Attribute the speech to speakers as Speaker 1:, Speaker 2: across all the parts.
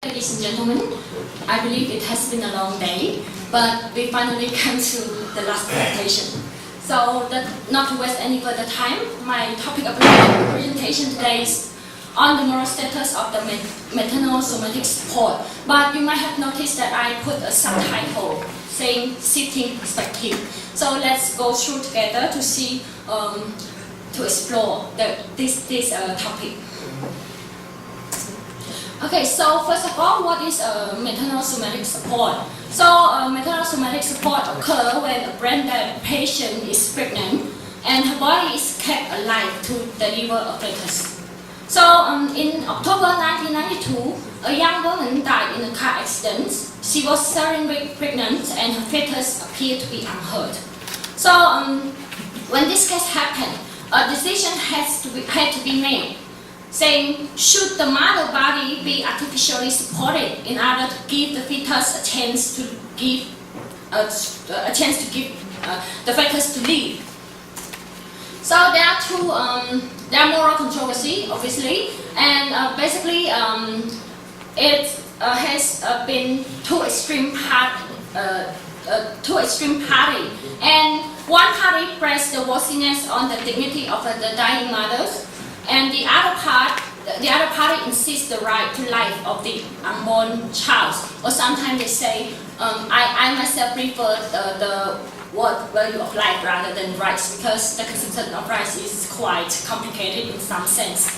Speaker 1: Ladies and gentlemen, I believe it has been a long day, but we finally come to the last presentation. So, not to waste any further time, my topic of the presentation today is on the moral status of the maternal somatic support. But you might have noticed that I put a subtitle saying "Sitting Perspective." So let's go through together to see, to explore this topic. Okay, so first of all, what is maternal somatic support? So maternal somatic support occurs when a pregnant patient is pregnant and her body is kept alive to deliver a fetus. So in October 1992, a young woman died in a car accident. She was 7 weeks pregnant and her fetus appeared to be unhurt. So when this case happened, a decision had to be made, saying, should the mother body be artificially supported in order to give the fetus a chance to give the fetus to live? So there are moral controversy, obviously, and basically it has been two extreme party, and one party pressed the worthiness on the dignity of the dying mothers. And the other party insists the right to life of the unborn child. Or sometimes they say, I myself prefer the word value of life rather than rights, because the concept of rights is quite complicated in some sense.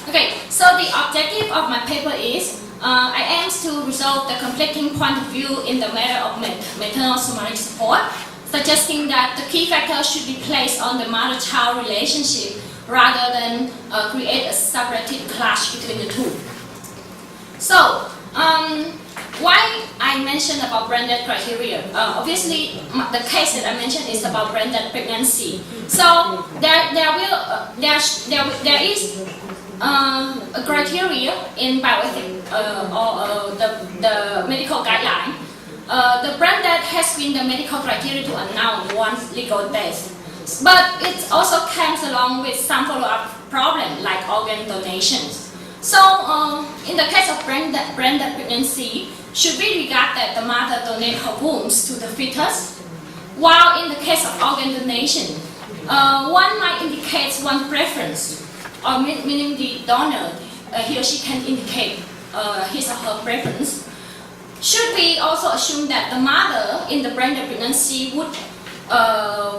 Speaker 1: Okay, so the objective of my paper is, I aim to resolve the conflicting point of view in the matter of maternal somatic support, suggesting that the key factor should be placed on the mother-child relationship rather than create a separated clash between the two. So, why I mentioned about branded criteria? Obviously, the case that I mentioned is about branded pregnancy. So there is a criteria in bioethics or the medical guideline. The branded has been the medical criteria to announce one's legal death. But it also comes along with some follow-up problems like organ donations. So, in the case of branded pregnancy, should we regard that the mother donates her wombs to the fetus? While in the case of organ donation, one might indicate one preference, or meaning the donor, he or she can indicate his or her preference. Should we also assume that the mother in the branded pregnancy would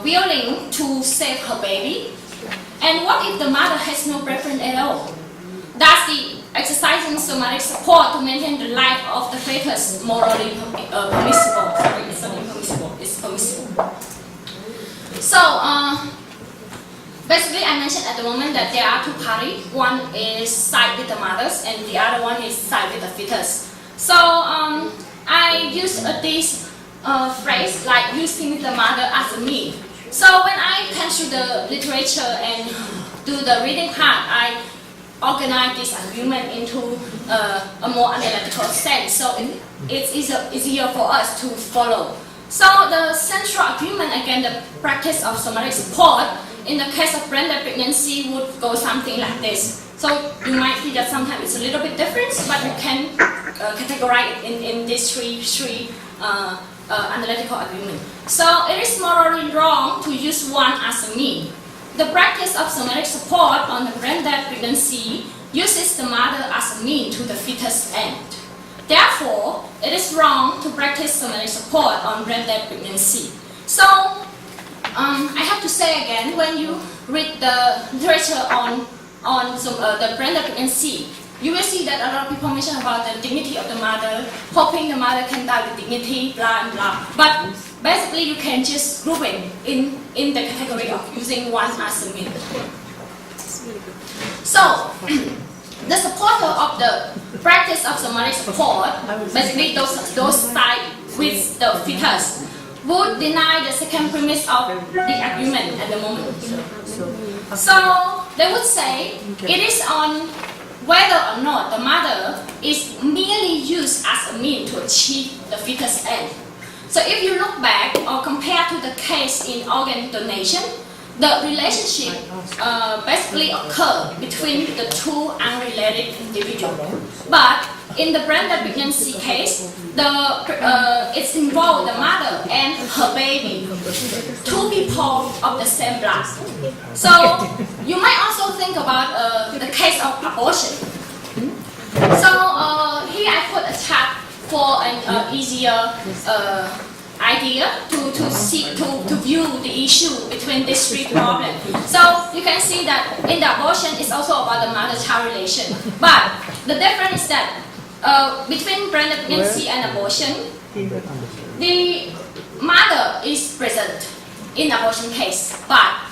Speaker 1: willing to save her baby? And what if the mother has no preference at all? Does the exercising somatic support to maintain the life of the fetus morally permissible? Sorry, it's not impermissible, it's permissible. So, basically I mentioned at the moment that there are two parties. One is side with the mothers and the other one is side with the fetus. So, I use this phrase like using the mother as a mean. So when I come through the literature and do the reading part, I organize this argument into a more analytical sense, so it's easier for us to follow. So the central argument against the practice of somatic support in the case of branded pregnancy would go something like this. So you might see that sometimes it's a little bit different, but you can categorize it in these three analytical argument. So it is morally wrong to use one as a mean. The practice of somatic support on the branded pregnancy uses the mother as a mean to the fetus end. Therefore, it is wrong to practice somatic support on branded pregnancy. So, I have to say again, when you read the literature on the branded pregnancy, you will see that a lot of people mention about the dignity of the mother, hoping the mother can die with dignity, blah and blah. But basically, you can just group it in the category of using one as a mean. So, the supporter of the practice of somatic support, basically those side with the fetus, would deny the second premise of the argument at the moment. So, they would say it is on whether or not the mother is merely used as a means to achieve the fetus end. So if you look back or compare to the case in organ donation, the relationship basically occurs between the two unrelated individuals. But in the branded pregnancy case, it's involved the mother and her baby, two people of the same blood. So you might also think about the case of abortion. So here I put a chart for an easier idea to view the issue between these three problems. So you can see that in the abortion, it's also about the mother-child relation. But the difference is that between branded pregnancy and abortion, the mother is present in abortion case, but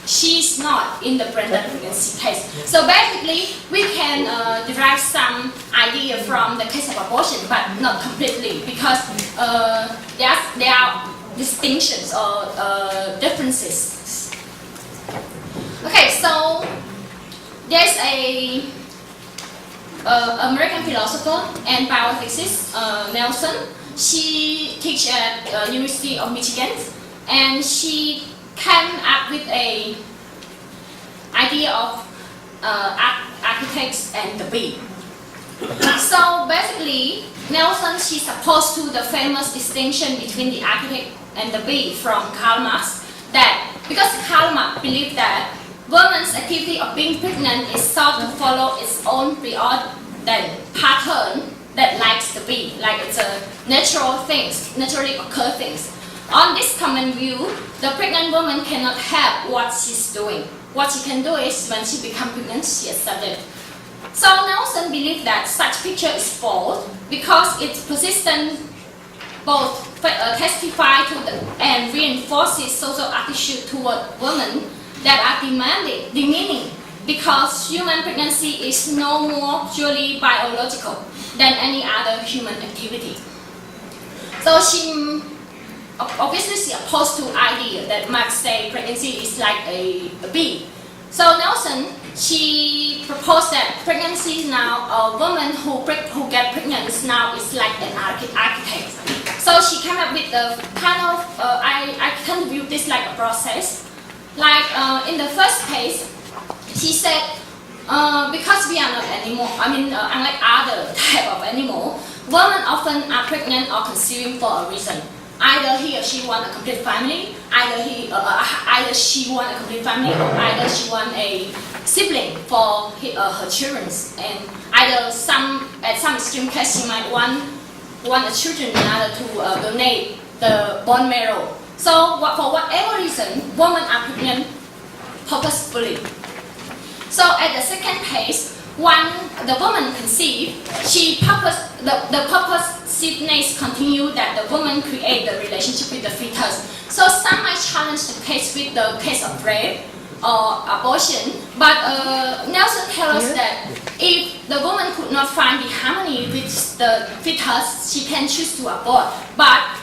Speaker 1: she's not in the branded pregnancy case. So basically, we can derive some idea from the case of abortion, but not completely, because there are distinctions or differences. Okay, so there's a American philosopher and bioethicist, Nelson. She teaches at University of Michigan, and she came up with a idea of architects and the bee. So basically, Nelson, she's opposed to the famous distinction between the architect and the bee from Karl Marx, that because Karl Marx believed that woman's activity of being pregnant is sought to follow its own preordained pattern that likes the bee, like it's a natural things, naturally occur things. On this common view, the pregnant woman cannot help what she's doing. What she can do is, when she becomes pregnant, she accepts it. So Nelson believed that such picture is false because its persistent both testify to and reinforces social attitude toward women that are demeaning, because human pregnancy is no more purely biological than any other human activity. So obviously she opposed to idea that Marx say pregnancy is like a bee. So Nelson, she proposed that pregnancy now, a woman who get pregnant now is like an architect. So she came up with the kind of, I can view this like a process. Like in the first case, she said, because we are not animal, unlike other type of animal, women often are pregnant or conceiving for a reason. Either he or she want a complete family, either she want a complete family, or either she want a sibling for her children, and either at some extreme case she might want a children in order to donate the bone marrow. So for whatever reason, women are pregnant purposefully. So at the second case, when the woman conceived, the purposiveness continued that the woman create the relationship with the fetus. So some might challenge the case with the case of rape or abortion, but Nelson tells us that if the woman could not find the harmony with the fetus, she can choose to abort. But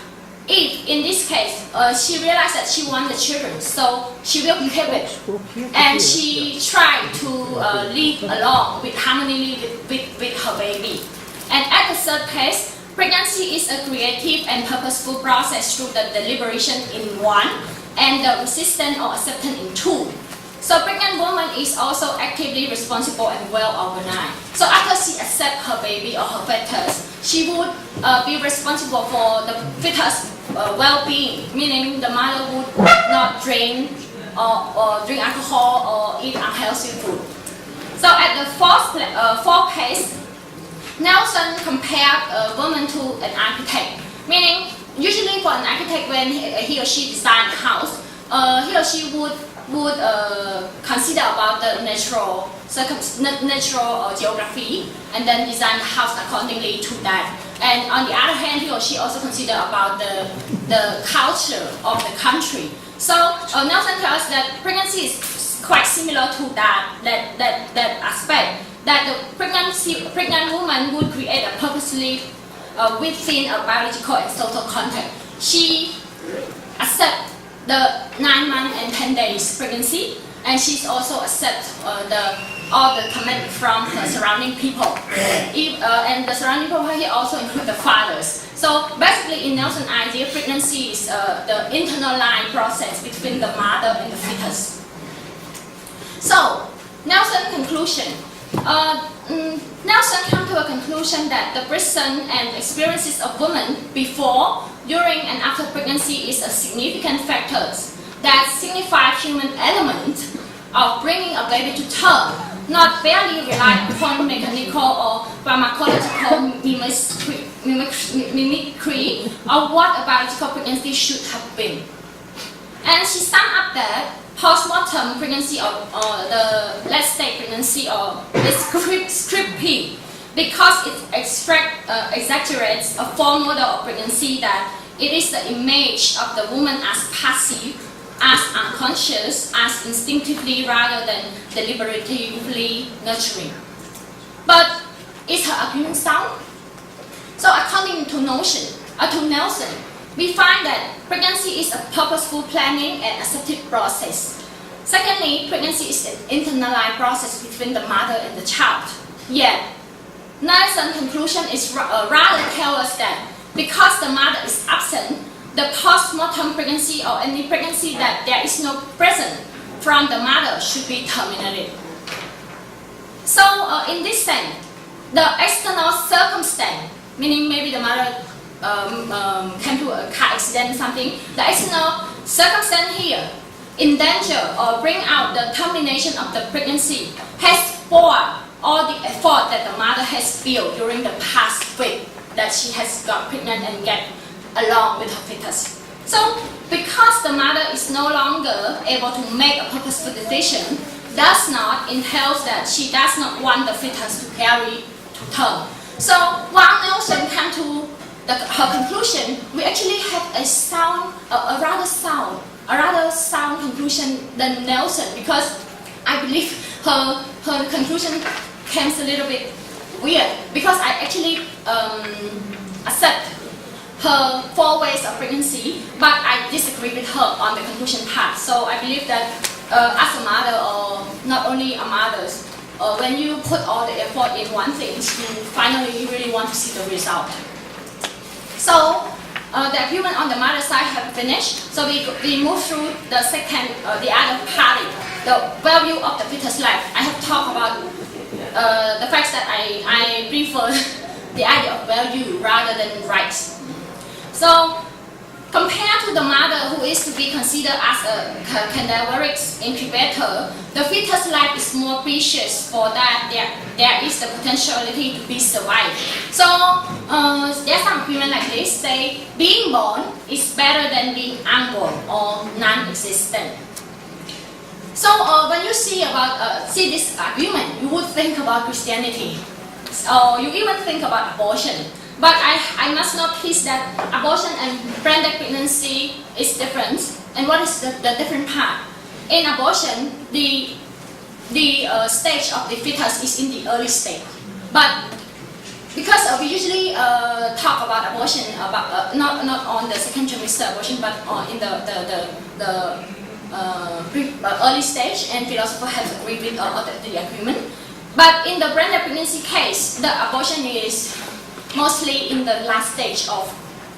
Speaker 1: if, in this case, she realized that she wants the children, so she will inhibit, and she tried to live along with harmony with her baby. And at the third case, pregnancy is a creative and purposeful process through the deliberation in one and the resistance or acceptance in two. So pregnant woman is also actively responsible and well organized. So after she accepts her baby or her fetus, she would be responsible for the fetus well-being, meaning the mother would not drink or drink alcohol or eat unhealthy food. So at the fourth case, Nelson compared a woman to an architect, meaning usually for an architect when he or she designs a house, he or she would consider about the natural geography and then design the house accordingly to that. And on the other hand, he or she also consider about the culture of the country. So Nelson tells us that pregnancy is quite similar to that aspect. That the pregnant woman would create a purposely within a biological and social context. She accepts the 9 months and 10 days pregnancy, and she's also accepts all the comment from her surrounding people. And the surrounding people here also include the fathers. So basically, in Nelson's idea, pregnancy is the internalized process between the mother and the fetus. So Nelson's conclusion Nelson came to a conclusion that the present and experiences of women before, during, and after pregnancy is a significant factors that signify human element of bringing a baby to term, not barely rely upon mechanical or pharmacological mimicry of what a biological pregnancy should have been. And she summed up that postmortem pregnancy or the last stage pregnancy or is scripty because it exaggerates a form model of pregnancy that it is the image of the woman as passive, as unconscious, as instinctively rather than deliberatively nurturing. But is her argument sound? So according to Nelson, we find that pregnancy is a purposeful planning and accepted process. Secondly, pregnancy is an internalized process between the mother and the child. Yet, Nelson's conclusion is rather tell us that because the mother is absent, the post-mortem pregnancy or any pregnancy that there is no present from the mother should be terminated. So in this sense, the external circumstance, meaning maybe the mother came to a car accident or something, the external circumstance here endanger or bring out the termination of the pregnancy has spoiled all the effort that the mother has built during the past week that she has got pregnant and get along with her fetus. So because the mother is no longer able to make a purposeful decision, does not entail that she does not want the fetus to carry to term. So while Nelson came to her conclusion, we actually have a rather sound conclusion than Nelson, because I believe her conclusion came a little bit weird, because I actually accept her 4 ways of pregnancy, but I disagree with her on the conclusion part. So I believe that as a mother, or not only a mother, when you put all the effort in one thing, you really want to see the result. So the argument on the mother side have finished. So we move through the second, the other part, the value of the fetus life. I have talked about the fact that I prefer the idea of value rather than rights. So compared to the mother, who is to be considered as a cadaveric incubator, the fetus life is more precious for that there is the potentiality to be survived. So there's some agreement like this, say being born is better than being unborn or non-existent. So when you see this argument, you would think about Christianity, or you even think about abortion. But I must notice that abortion and branded pregnancy is different. And what is the different part? In abortion, the stage of the fetus is in the early stage. But because we usually talk about abortion, not on the second trimester abortion, but in the early stage, and philosophers have agreed with the agreement. But in the branded pregnancy case, the abortion is mostly in the last stage of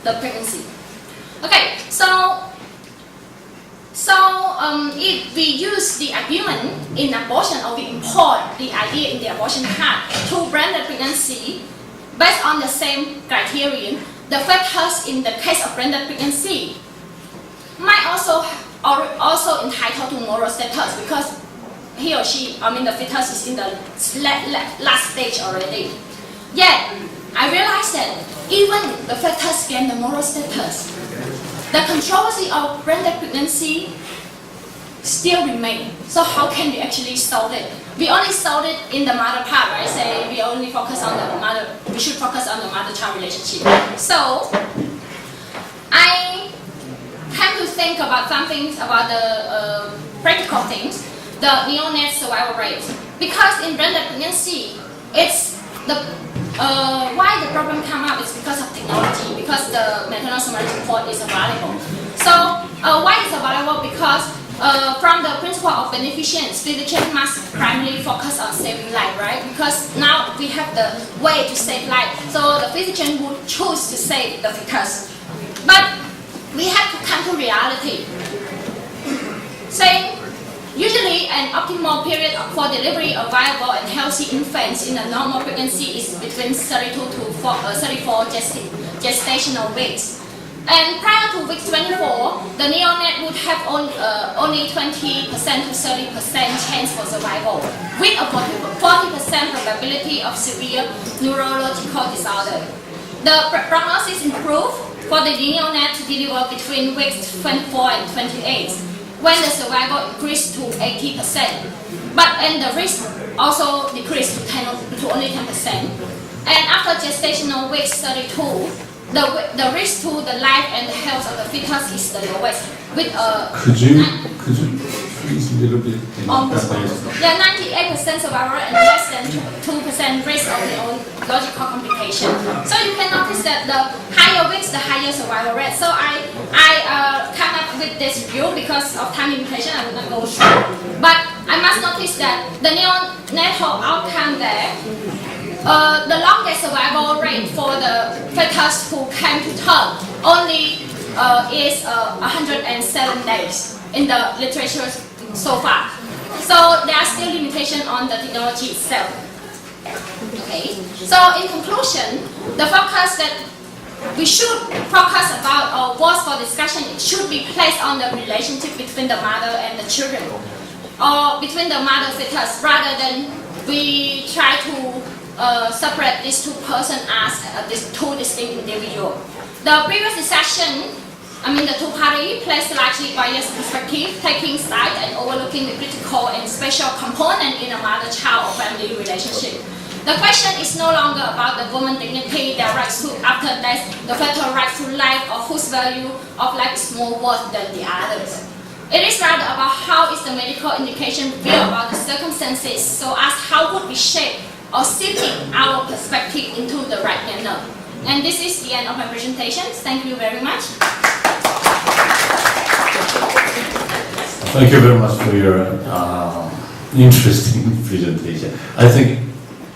Speaker 1: the pregnancy. Okay, so if we use the argument in abortion, or we import the idea in the abortion part to branded pregnancy based on the same criterion, the fetus in the case of branded pregnancy might also entitled to moral status, because he or she, the fetus is in the last stage already. Yet, I realized that even the fetus gain the moral status, the controversy of branded pregnancy still remain. So how can we actually solve it? We only solved it in the mother part, right? Say we only focus on the mother. We should focus on the mother-child relationship. So I came to think about some things about the practical things, the neonate survival rate. Because in branded pregnancy, it's why the problem come up is because of technology, because the maternal somatic support is available. So why is available? Because from the principle of beneficence, physician must primarily focus on saving life, right? Because now we have the way to save life, so the physician would choose to save the fetus. But we have to come to reality, saying Usually, an optimal period for delivery of viable and healthy infants in a normal pregnancy is between 32 to 34 gestational weeks. And prior to week 24, the neonate would have only 20% to 30% chance for survival, with a 40% probability of severe neurological disorder. The prognosis improved for the neonate to deliver between weeks 24 and 28, when the survival increased to 80%. And the risk also decreased to only 10%. And after gestational week 32, the risk to the life and the health of the fetus is the lowest. With
Speaker 2: could you please a little bit?
Speaker 1: Yeah, 98% survival and less than 2% risk of neurological complication. So you can notice that the higher weeks, the higher survival rate. So I come up with this review because of time limitation. I will not go through. But I must notice that the neonatal outcome there. The longest survival rate for the fetus who came to term only is 107 days in the literature so far. So there are still limitations on the technology itself. Okay. So in conclusion, the focus that we should focus about or was for discussion, it should be placed on the relationship between the mother and the children, or between the mother fetus, rather than we try to separate these two persons as these two distinct individuals. The previous discussion, the two parties placed largely biased perspective, taking side and overlooking the critical and special component in a mother-child or family relationship. The question is no longer about the woman's dignity, their rights to after death, the fetal rights to life, or whose value of life is more worth than the others. It is rather about how is the medical indication feel about the circumstances, so as how would we shape or shifting our perspective into the right manner. And this is the end of my presentation. Thank you very much.
Speaker 2: Thank you very much for your interesting presentation. I think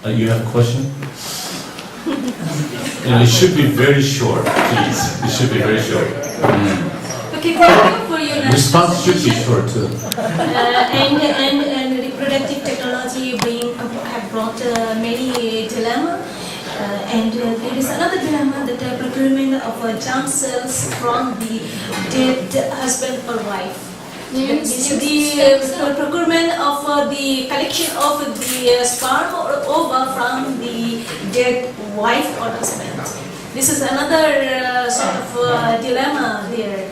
Speaker 2: you have a question? And it should be very short, please. It should be very short.
Speaker 3: Okay, thank you for your
Speaker 2: response should be short too.
Speaker 3: And reproductive technology have brought many dilemmas. And there is another dilemma, that the procurement of germ cells from the dead husband or wife. The procurement of the collection of the sperm or ova from the dead wife or husband. This is another sort of dilemma there.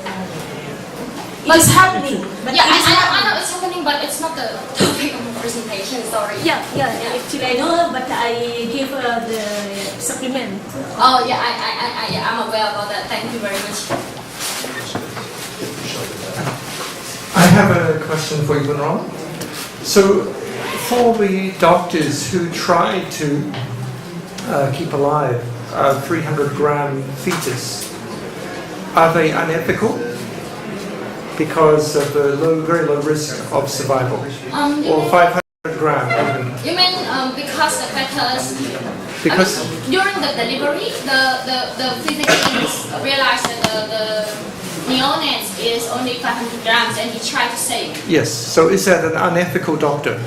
Speaker 3: It's happening. But
Speaker 1: yeah, I know it's happening, but it's not the topic of the presentation. Sorry.
Speaker 3: Yeah. Actually, I know, but I give the supplement.
Speaker 1: Oh yeah, I'm aware about that. Thank you very much.
Speaker 4: I have a question for you, Bunrong. So, for the doctors who try to keep alive a 300-gram fetus, are they unethical because of the very low risk of survival? Or 500 gram even?
Speaker 1: You mean because the fetus?
Speaker 4: Because
Speaker 1: during the delivery, the physicians realized that the neonate is only 500 grams, and he tried to save.
Speaker 4: yes. So is that an unethical doctor?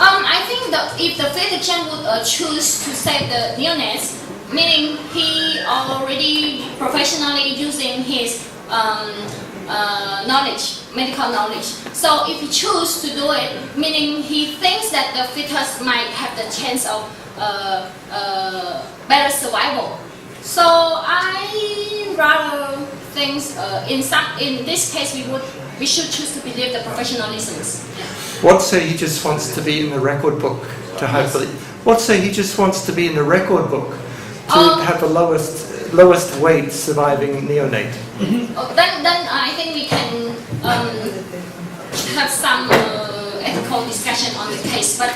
Speaker 1: I think that if the physician would choose to save the neonates, meaning he already professionally using his knowledge, medical knowledge. So if he chooses to do it, meaning he thinks that the fetus might have the chance of better survival. So I rather think in this case we should choose to believe the professionalisms.
Speaker 4: What say he just wants to be in the record book to have the? What say he just wants to be in the record book to have the lowest weight surviving neonate?
Speaker 1: Then I think we can have some ethical discussion on the case. But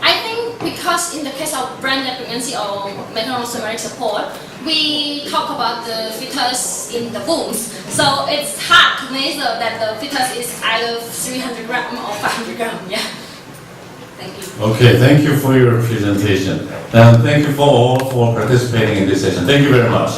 Speaker 1: I think because in the case of bran pregnancy or maternal somatic support, we talk about the fetus in the wombs. So it's hard to measure that the fetus is either 300 gram or 500 gram. Yeah. Thank you.
Speaker 2: Okay, thank you for your presentation. And thank you for all for participating in this session. Thank you very much.